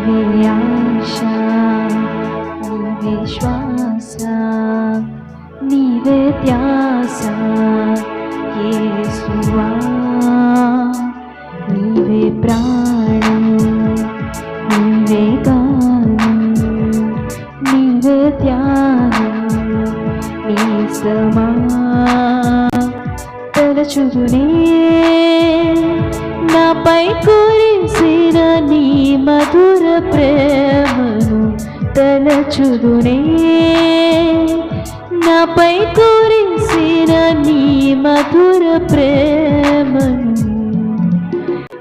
నీవే ఆశ, నీవే శ్వాస, నీవే ధ్యాస యేసువా. నీవే ప్రాణం, నీవే గానం, నీవే ధ్యానం, నీ సమా తలచుదునే నాపై కురిసిన నీ మధుర ప్రేమను. తలచుదునే నాపై కురిసిన నీ మధుర ప్రేమను.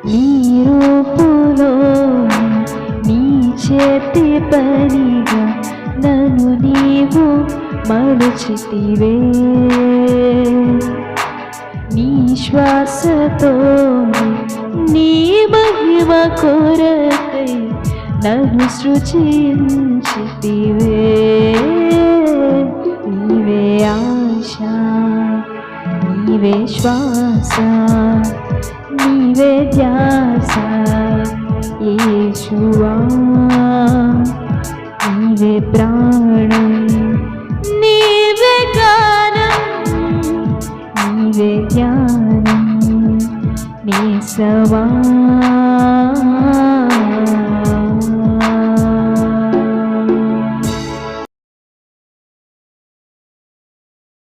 నీ రూపులో నీ చేతి పనిగా నన్ను నీవు మలచితివే. నీ శ్వాసతో నీ మహిమ కొరకై నన్ను సృజించితివే. నీవే ఆశ, నీవే శ్వాస, నీవే ధ్యాస యేసువా. నీవే ప్రాణం, నీవే గానం, నీవే ధ్యానం, నీ సమా.